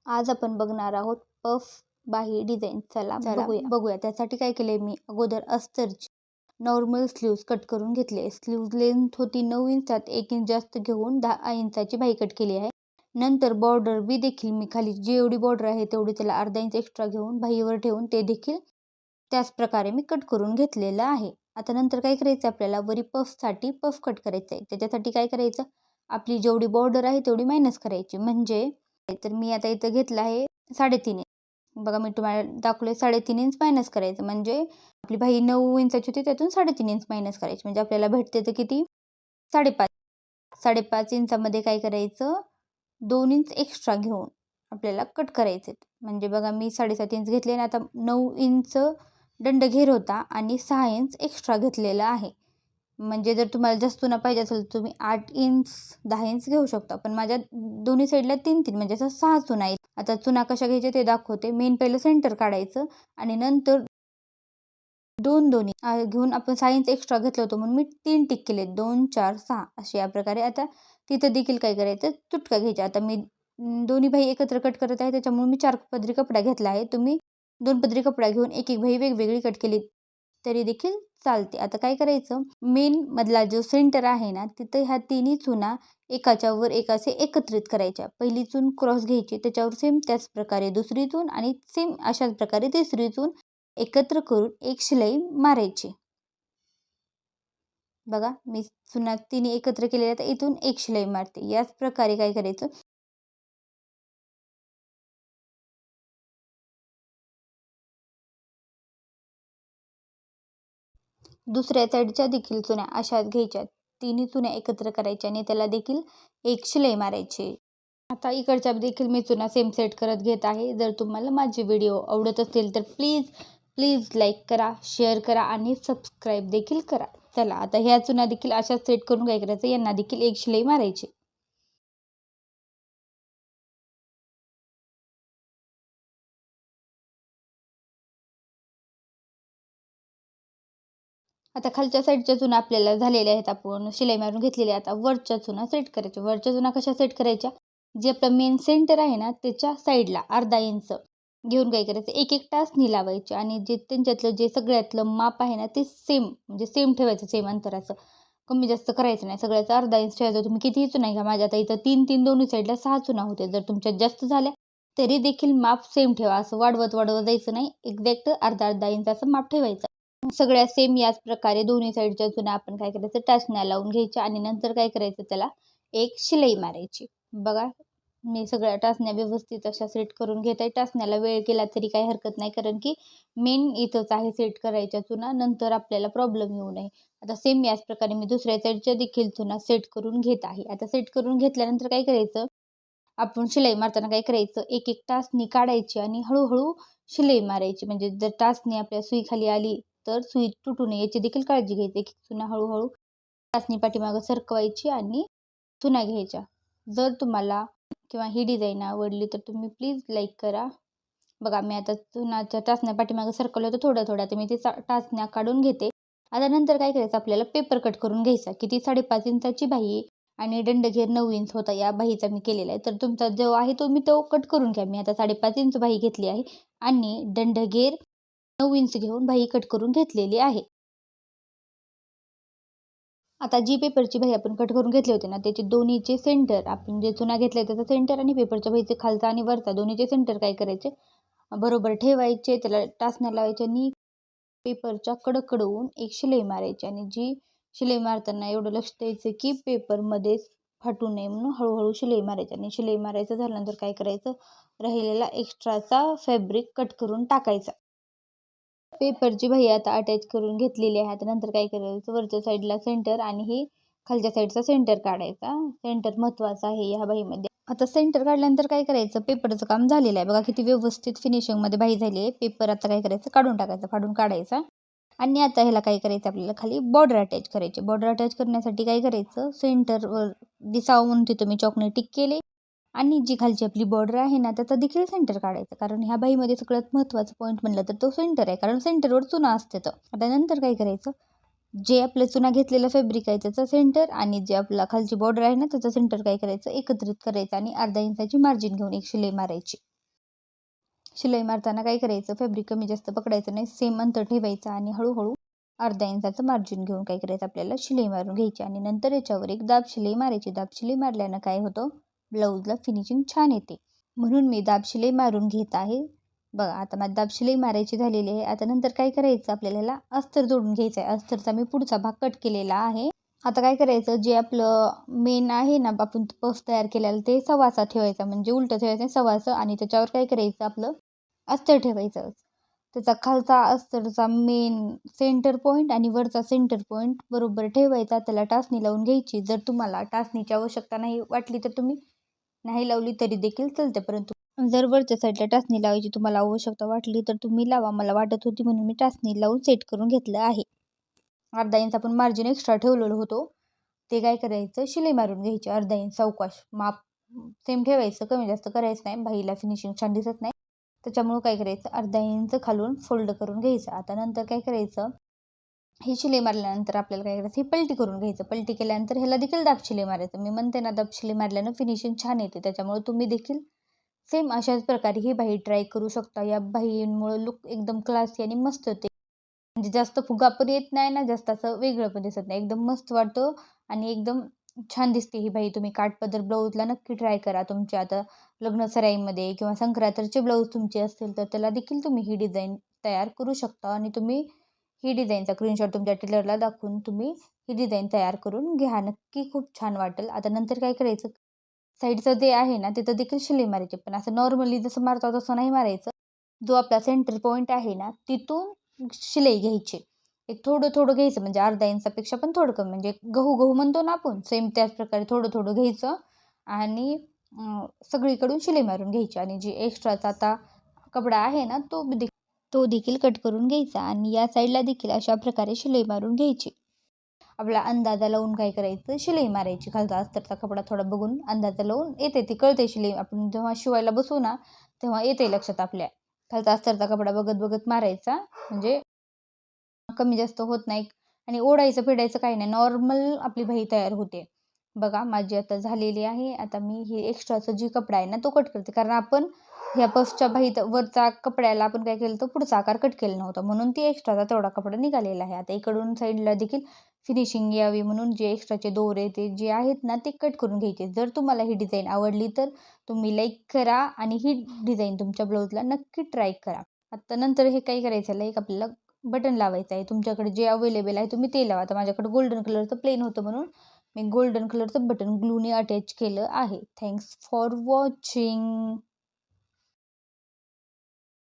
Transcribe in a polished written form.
आज आपण बघणार आहोत पफ बाही डिझाईन. चला बघूया. त्यासाठी काय केले, मी अगोदर अस्तरची नॉर्मल स्लीव्ज कट करून घेतले. स्लीव्ज लेंथ होती 9 इंचात 1 इंच जास्त घेऊन 10 इंचाची बाही कट केली आहे. नंतर बॉर्डर बी देखील मी खाली जेवढी बॉर्डर आहे तेवढी त्याला अर्धा इंच एक्स्ट्रा घेऊन बाहीवर ठेवून ते देखील त्याच प्रकारे मी कट करून घेतलेलं आहे. आता नंतर काय करायचं, आपल्याला वरी पफसाठी पफ कट करायचं आहे. त्याच्यासाठी काय करायचं, आपली जेवढी बॉर्डर आहे तेवढी मायनस करायची. म्हणजे तर मी आता इथं घेतलं आहे 3.5 इंच. बघा मी तुम्हाला दाखवले 3.5 इंच मायनस करायचं. म्हणजे आपली बाही 9 इंचाची होती, त्यातून 3.5 इंच मायनस करायची. म्हणजे आपल्याला भेटते तर किती, 5.5 इंचामध्ये काय करायचं, 2 इंच एक्स्ट्रा घेऊन आपल्याला कट करायचे. म्हणजे बघा मी 7.5 इंच घेतले आणि आता 9 इंच दंड घेर होता आणि 6 इंच एक्स्ट्रा घेतलेला आहे. म्हणजे जर तुम्हाला जास्त चुना पाहिजे असेल तर तुम्ही 8 इंच 10 इंच घेऊ शकता. पण माझ्या दोन्ही साईडला 3 म्हणजे असं 6 चुना आहेत. आता चुना कशा घ्यायचे ते दाखवते. मेन पहिलं सेंटर काढायचं आणि नंतर दोन्ही घेऊन आपण 6 इंच एक्स्ट्रा घेतलं होतं म्हणून मी 3 टिक केले. 2 4 6 असे या प्रकारे. आता तिथं देखील काय करायचं, तुटका घ्यायचा. आता मी दोन्ही बाही एकत्र कट करत आहे, त्याच्यामुळे मी 4 पदरी कपडा घेतला आहे. तुम्ही 2 पदरी कपडा घेऊन एक बाही वेगवेगळी कट केली तरी देखील चालते. आता काय करायचं, मेन मधला जो सेंटर आहे ना, तिथं ह्या तिन्ही चुना एकाच्या वर एक असे एकत्रित करायच्या. पहिली चून क्रॉस घ्यायची, त्याच्यावर सेम त्याच प्रकारे दुसरी चून आणि सेम अशाच प्रकारे तिसरी चून एकत्र करून एक शिलाई मारायची. बघा मी चुना तिन्ही एकत्र केलेल्या, तर इथून एक शिलाई मारते. याच प्रकारे काय करायचं, दुसऱ्या साईडच्या देखील चुन्या अशाच घ्यायच्या. तिन्ही चुन्या एकत्र करायच्या आणि त्याला देखील एक शिलाई मारायची. आता इकडच्या देखील मी चुना सेम सेट करत घेत आहे. जर तुम्हाला माझे व्हिडिओ आवडत असतील तर प्लीज लाईक करा, शेअर करा आणि सबस्क्राईब देखील करा. चला आता ह्या चुना देखील अशाच सेट करून काय करायचं, यांना देखील एक शिलाई मारायची. आता खालच्या साईडच्या चुना आपल्याला झालेल्या आहेत, आपण शिलाई मारून घेतलेल्या. आता वरच्या चुना सेट करायच्या. वरच्या चुना कशा सेट करायच्या, जे आपलं मेन सेंटर आहे ना त्याच्या साईडला अर्धा इंच घेऊन काय करायचं, एक एक टाचणी लावायचे आणि जे त्यांच्यातलं जे सगळ्यातलं माप आहे ना ते सेम म्हणजे सेम ठेवायचं. सेम अंतराचं कमी जास्त करायचं नाही. सगळ्याचा अर्धा इंच ठेवायचं. तुम्ही कितीही चुना घ्या. माझ्या आता इथं 3 दोन्ही साईडला 6 चुना होते. जर तुमच्यात जास्त झाल्या तरी देखील माप सेम ठेवा. असं वाढवत जायचं नाही. एक्झॅक्ट अर्धा इंचाचं माप ठेवायचं. सगळ्या सेम याच प्रकारे दोन्ही साईडच्या चुना आपण काय करायचं, टाचण्या लावून घ्यायच्या आणि नंतर काय करायचं, त्याला एक शिलाई मारायची. बघा मी सगळ्या टाचण्या व्यवस्थित अशा सेट करून घेत आहे. टाचण्याला वेळ केला तरी काही हरकत नाही, कारण की मेन इथंच आहे सेट करायच्या चुना, नंतर आपल्याला प्रॉब्लेम येऊ नये. आता सेम याच प्रकारे मी दुसऱ्या साईडच्या देखील चुना सेट करून घेत आहे. आता सेट करून घेतल्यानंतर काय करायचं, आपण शिलाई मारताना काय करायचं, एक एक टाचणी काढायची आणि हळूहळू शिलाई मारायची. म्हणजे जर टाचणी आपल्या सुई खाली आली तर सुई तुटू नये याची देखील काळजी घ्यायची. एक चुना हळूहळू टाचणी पाठीमागं सरकवायची आणि चुना घ्यायच्या. जर तुम्हाला किंवा ही डिझाईन आवडली तर तुम्ही प्लीज लाईक करा. बघा मी आता चुनाच्या टाचण्या पाठीमागं सरकवलं होतं थोड्या तर मी ते टाचण्या काढून घेते. आता नंतर काय करायचं, आपल्याला पेपर कट करून घ्यायचा. किती, 5.5 इंचाची बाही आणि दंडघेर 9 इंच होता या बाहीचा मी केलेला आहे. तर तुमचा जो आहे तो कट करून घ्या. मी आता 5.5 इंच बाही घेतली आहे आणि दंडघेर 9 इंच घेऊन बाही कट करून घेतलेली आहे. आता जी पेपरची बाही आपण कट करून घेतली होती ना, त्याचे दोन्हीचे सेंटर, आपण जे चुना घेतलाय त्याचा सेंटर आणि पेपरच्या बाहीचे खालचा आणि वरचा दोन्हीचे सेंटर काय करायचे, बरोबर ठेवायचे. त्याला टाचण्या लावायच्या आणि पेपरच्या कडकडवून एक शिलाई मारायची. आणि जी शिलाई मारताना एवढं लक्ष द्यायचं की पेपरमध्ये फाटू नये म्हणून हळूहळू शिलाई मारायची. आणि शिलाई मारायचं झाल्यानंतर काय करायचं, राहिलेला एक्स्ट्राचा फॅब्रिक कट करून टाकायचा. पेपरची बाही आता अटॅच करून घेतलेली आहे. नंतर काय करायचं, वरच्या साईडला सेंटर आणि ही खालच्या साईडचा सेंटर काढायचा. सेंटर महत्त्वाचा आहे या बाहीमध्ये. आता सेंटर काढल्यानंतर काय करायचं, पेपरचं काम झालेलं आहे. बघा किती व्यवस्थित फिनिशिंगमध्ये बाही झाली आहे. पेपर आता काय करायचं, काढून टाकायचा, फाडून काढायचा. आणि आता ह्याला काय करायचं, आपल्याला खाली बॉर्डर अटॅच करायची. बॉर्डर अटॅच करण्यासाठी काय करायचं, सेंटरवर दिसावं म्हणून तिथं मी चॉकने टिक केले आणि जी खालची आपली बॉर्डर आहे ना त्याचा देखील सेंटर काढायचं. कारण ह्या बाहीमध्ये सगळ्यात महत्त्वाचा पॉईंट म्हणलं तर तो सेंटर आहे, कारण सेंटरवर चुना असते. तर आता नंतर काय करायचं, जे आपलं चुना घेतलेलं फॅब्रिक आहे त्याचं सेंटर आणि जे आपला खालची बॉर्डर आहे ना त्याचं सेंटर काय करायचं, एकत्रित करायचं आणि अर्धा इंचाची मार्जिन घेऊन एक शिलाई मारायची. शिलाई मारताना काय करायचं, फॅब्रिक कमी जास्त पकडायचं नाही, सेम अंतर ठेवायचं आणि हळूहळू अर्धा इंचाचं मार्जिन घेऊन काय करायचं, आपल्याला शिलाई मारून घ्यायची आणि नंतर याच्यावर एक दाब शिलाई मारायची. दाब शिलाई मारल्यानं काय होतं, ब्लाऊजला फिनिशिंग छान येते. म्हणून मी दाब शिलाई मारून घेत आहे. बघा आता माझी दाब शिलाई मारायची झालेली आहे. आता नंतर काय करायचं, आपल्याला ह्याला अस्तर जोडून घ्यायचं आहे. अस्तरचा मी पुढचा भाग कट केलेला आहे. आता काय करायचं, जे आपलं मेन आहे ना, आपण पफ तयार केलेलं ते सव्वाचा ठेवायचा, म्हणजे उलटं ठेवायचं सव्वाचं, आणि त्याच्यावर काय करायचं, आपलं अस्तर ठेवायचं. त्याचा खालचा अस्तरचा मेन सेंटर पॉईंट आणि वरचा सेंटर पॉईंट बरोबर ठेवायचा. त्याला टाचणी लावून घ्यायची. जर तुम्हाला टाचणीची आवश्यकता नाही वाटली तर तुम्ही नाही लावली तरी देखील चालते, परंतु जर वरच्या साईडला टाचणी लावायची तुम्हाला आवश्यकता वाटली तर तुम्ही लावा. मला वाटत होती म्हणून मी टाचणी लावून सेट करून घेतलं आहे. अर्धा इंच आपण मार्जिन एक्स्ट्रा ठेवलेलं होतो, ते काय करायचं, शिलाई मारून घ्यायची. अर्धा इंच सावकाश माप सेम ठेवायचं, कमी जास्त करायचं नाही, बाईला फिनिशिंग छान दिसत नाही. त्याच्यामुळं काय करायचं, अर्धा इंच खालून फोल्ड करून घ्यायचं. आता नंतर काय करायचं, ही शिलाई मारल्यानंतर आपल्याला काय करायचं, ही पलटी करून घ्यायचं. पलटी केल्यानंतर ह्याला देखील दाब शिलाई मारायचं. मी म्हणते ना, दाब शिलाई मारल्यानं फिनिशिंग छान येते. त्याच्यामुळे तुम्ही देखील सेम अशाच प्रकारे ही बाही ट्राय करू शकता. या बाहीमुळे लुक एकदम क्लासी आणि मस्त होते. म्हणजे जास्त फुगा पण येत नाही ना, जास्त असं वेगळं पण दिसत नाही. एकदम मस्त वाटतं आणि एकदम छान दिसते ही बाही. तुम्ही काठपदर ब्लाऊजला नक्की ट्राय करा. तुमच्या आता लग्न सराईमध्ये किंवा संक्रांतीचे ब्लाऊज तुमचे असतील तर त्याला देखील तुम्ही ही डिझाईन तयार करू शकता आणि तुम्ही ही डिझाईनचा स्क्रीनशॉट तुमच्या टेलरला दाखवून तुम्ही ही डिझाईन तयार करून घ्या. नक्की खूप छान वाटेल. आता नंतर काय करायचं, साईडचं जे आहे ना तिथं देखील शिलाई मारायची, पण असं नॉर्मली जसं मारतो तसं नाही मारायचं. जो आपला सेंटर पॉईंट आहे ना तिथून शिलाई घ्यायची. एक थोडं थोडं घ्यायचं, म्हणजे अर्धा इंचापेक्षा पण थोडं कमी, म्हणजे गहू गहू म्हणतो ना आपण, सेम त्याच प्रकारे थोडं थोडं घ्यायचं आणि सगळीकडून शिलाई मारून घ्यायची. आणि जी एक्स्ट्राचा आता कपडा आहे ना तो देखील कट करून घ्यायचा आणि या साईडला देखील अशा प्रकारे शिलाई मारून घ्यायची. आपला अंदाजा लावून काय करायचं, शिलाई मारायची. खालचा अस्तरचा कपडा थोडा बघून अंदाजा लावून येते, ती कळते शिलाई. आपण जेव्हा शिवायला बसू ना तेव्हा येते लक्षात आपल्या. खालचा अस्तरचा कपडा बघत बघत मारायचा, म्हणजे कमी जास्त होत नाही आणि ओढायचं फेडायचं काही नाही, नॉर्मल आपली बाही तयार होते. बघा माझी आता झालेली आहे. आता मी हे एक्स्ट्राचा जी कपडा आहे ना तो कट करते, कारण आपण ह्या पफच्या बाहीत वरचा कपड्याला आपण काय केलं, तर पुढचा आकार कट केला नव्हता, म्हणून ती एक्स्ट्राचा तेवढा कपडा निघालेला आहे. आता इकडून साईडला देखील फिनिशिंग यावी म्हणून जे एक्स्ट्राचे दोरे ते जे आहेत ना ते कट करून घ्यायचे. जर तुम्हाला ही डिझाईन आवडली तर तुम्ही लाईक करा आणि ही डिझाईन तुमच्या ब्लाऊजला नक्की ट्राय करा. आता नंतर हे काय करायचं, लाईक आपल्याला बटन लावायचं आहे. तुमच्याकडे जे अवेलेबल आहे तुम्ही ते लावा. आता माझ्याकडे गोल्डन कलरचं प्लेन होतं म्हणून मी गोल्डन कलरचं बटन ग्लूने अटॅच केलं आहे. Thanks for watching.